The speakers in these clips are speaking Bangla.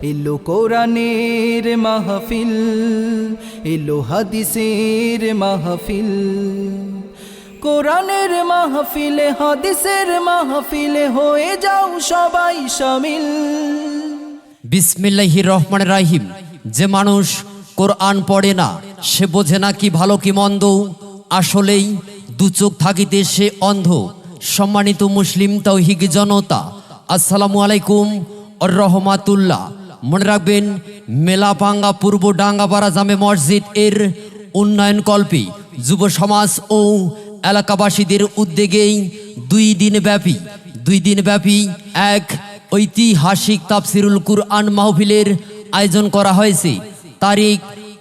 এলো কোরআনের মাহফিল, এলো হাদিসের মাহফিল। কোরআনের মাহফিলে হাদিসের মাহফিলে হয়ে যাও সবাই শামিল। বিসমিল্লাহির রহমানির রহিম। যে মানুষ কোরআন পড়ে না সে বোঝে না কি ভালো কি মন্দ, আসলেই দু চোখ থাকিতে সে অন্ধ। সম্মানিত মুসলিম তাওহীদ জনতা, আসসালামু আলাইকুম ওয়া রাহমাতুল্লাহ। মনে রাখবেন, মেলাপাঙ্গা পূর্ব ডাঙ্গাপাড়া জামে মসজিদ এর উন্নয়ন কল্পে যুব সমাজ ও এলাকাবাসীদের উদ্যোগেই দুই দিন ব্যাপী এক ঐতিহাসিক তাফসিরুল কুরআন মাহফিলের আয়োজন করা হয়েছে। তারিখ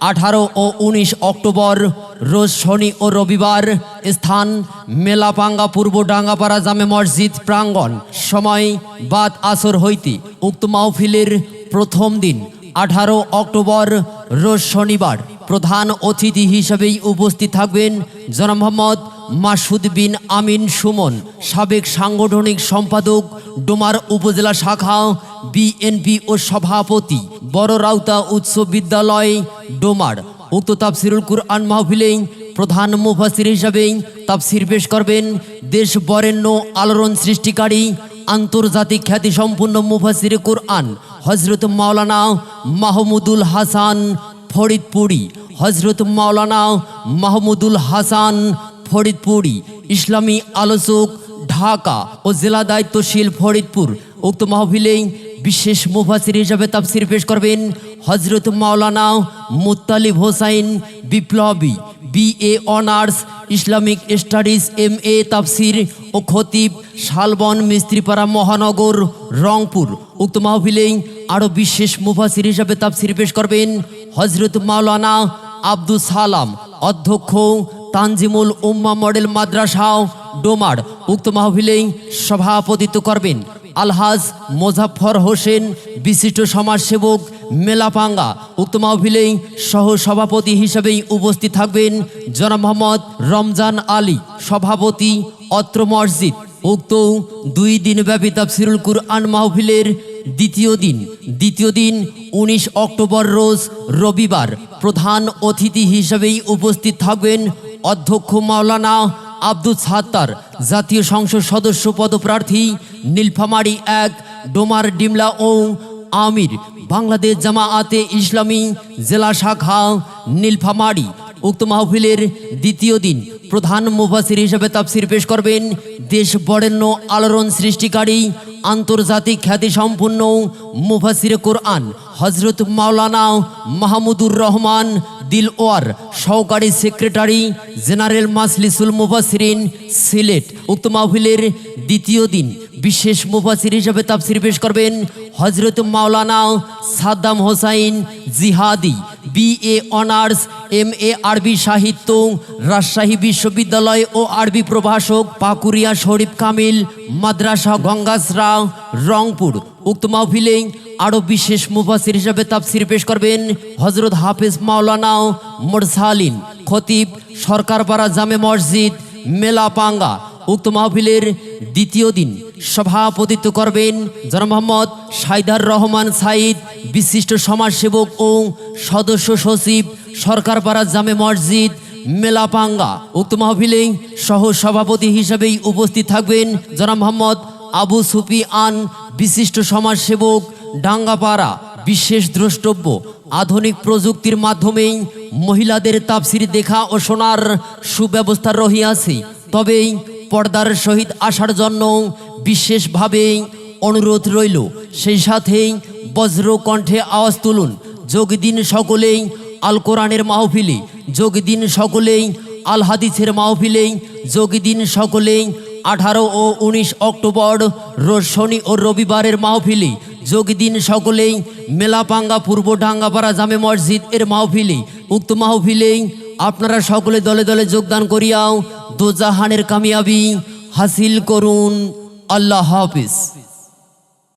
18 ও 19 অক্টোবর, রোজ শনি ও রবিবার। স্থান মেলাপাঙ্গা পূর্ব ডাঙ্গাপাড়া জামে মসজিদ প্রাঙ্গণ। সময় বাদ আসর হইতে। উক্ত মাহফিলের প্রথম দিন 18 অক্টোবর রোজ শনিবার প্রধান অতিথি হিসেবেই উপস্থিত থাকবেন জনাব মোহাম্মদ মাসুদ বিন আমিন সুমন, সাবেক সাংগঠনিক সম্পাদক ডোমার উপজেলা শাখা বিএনপি ও সভাপতি বড় রাউতা উচ্চ বিদ্যালয় ডোমার। উক্ত তাফসিরুল কুরআন মাহফিলে প্রধান মুফাসসির হিসেবে তাফসির পেশ করবেন দেশ বরেণ্য আলোড়ন সৃষ্টিকারী আন্তর্জাতিক খ্যাতিসম্পন্ন মুফাসসির কুরআন হযরত মাওলানা মাহমুদুল হাসান ফরিদপুরি। হযরত মাওলানা মাহমুদুল হাসান ফরিদপুরি, ইসলামী আলোচক, ঢাকা ও জেলা দায়িত্বশীল ফরিদপুর। উক্ত মাহফিলে বিশেষ মুফাসসির হিসেবে তাফসির পেশ করবেন হযরত মাওলানা মুত্তালিব হোসাইন বিপ্লবী, BA honours Islamic studies, MA তাফসির ও খতিব, শালবন মিস্ত্রিপাড়া মহানগর, রংপুর। উক্ত মাহফিলে আরও বিশেষ মুফাসসির হিসেবে তাফসির পেশ করবেন হযরত মাওলানা আব্দুল সালাম, অধ্যক্ষ তানজিমুল উম্মাহ মডেল মাদ্রাসা ডোমার। উক্ত মাহফিলে সভাপতিত্ব করবেন আলহাজ মোজাফফর হোসেন, বিশিষ্ট সমাজসেবক মেলাপাঙ্গা। উক্ত মাহফিলে সহ সভাপতি হিসেবেই উপস্থিত থাকবেন জনাব মোহাম্মদ রমজান আলী, সভাপতি অত্র মসজিদ। উক্ত 2 দিন ব্যাপী তাফসিরুল কুরআন মাহফিলের দ্বিতীয় দিন 19 অক্টোবর রোজ রবিবার প্রধান অতিথি হিসেবেই উপস্থিত থাকবেন অধ্যক্ষ মাওলানা আব্দুল সাত্তার, জাতীয় সংসদ সদস্য পদপ্রার্থী, নীলফামারী 1 ডোমার ডিমলা ও আমির, বাংলাদেশ জামাআতে ইসলামী জেলা শাখা নীলফামারী। উক্ত মাহফিলের দ্বিতীয় দিন প্রধান মুফাসসির হিসেবে তাফসির পেশ করবেন দেশ বরেণ্য আলোড়ন সৃষ্টিকারী আন্তর্জাতিক খ্যাতিসম্পন্ন মুফাসসির কুরআন হযরত মাওলানা মাহমুদুর রহমান দিলওয়ার, সহকারী সেক্রেটারি জেনারেল মাজলিসুল মুফাসসিরিন, সিলেট। উক্ত মাহফিলের দ্বিতীয় দিন বিশেষ মুফাসসির হিসেবে তাফসির পেশ করবেন হযরত মাওলানা সাদ্দাম হোসাইন জিহাদি, BA অনার্স, MA আরবি সাহিত্য, রাজশাহী বিশ্ববিদ্যালয় ও আরবি প্রভাষক, পাকুরিয়া শরীফ কামিল মাদ্রাসা, গঙ্গাসরা, রংপুর। উক্ত মাহফিলে আরও বিশেষ মুফাসসির হিসেবে তাফসির পেশ করবেন হযরত হাফেজ মাওলানা মুরসালিন, খতিব, সরকারপাড়া জামে মসজিদ মেলাপাঙ্গা। উক্ত মাহফিলের দ্বিতীয় দিন সভাপতিত্ব করবেন জনাব মোহাম্মদ সাইদার রহমান সাইদ, বিশিষ্ট সমাজসেবক ও সদস্য সচিব, সরকারপাড়া জামে মসজিদ মেলাপাঙ্গা। উক্ত মাহফিলে সহ সভাপতি হিসেবেই উপস্থিত থাকবেন জনাব মোহাম্মদ আবু সুফিয়ান, বিশিষ্ট সমাজসেবক, ডাঙ্গাপাড়া। বিশেষ দ্রষ্টব্য, আধুনিক প্রযুক্তির মাধ্যমে মহিলাদের তাফসির দেখা ও শোনার সুব্যবস্থা রহিয়াছে, তবে পর্দার সহিত আসার জন্য বিশেষভাবে অনুরোধ রইল। সেই সাথে বজ্র কণ্ঠে আওয়াজ তুলুন। যোগ দিন সকলেই আল কোরআনের মাহফিলে, যোগ দিন সকলেই আল হাদিসের মাহফিলে, যোগ দিন সকলেই 18 ও 19 অক্টোবর রোজ শনি ও রবিবারের মাহফিলে, যোগ দিন সকলেই মেলাপাঙ্গা পূর্ব ডাঙ্গাপাড়া জামে মসজিদ এর মাহফিলে। উক্ত মাহফিলে আপনারা সকলে দলে দলে যোগদান করিয়াও দোজাহানের কামিয়াবি হাসিল করুন। আল্লাহ হাফিজ।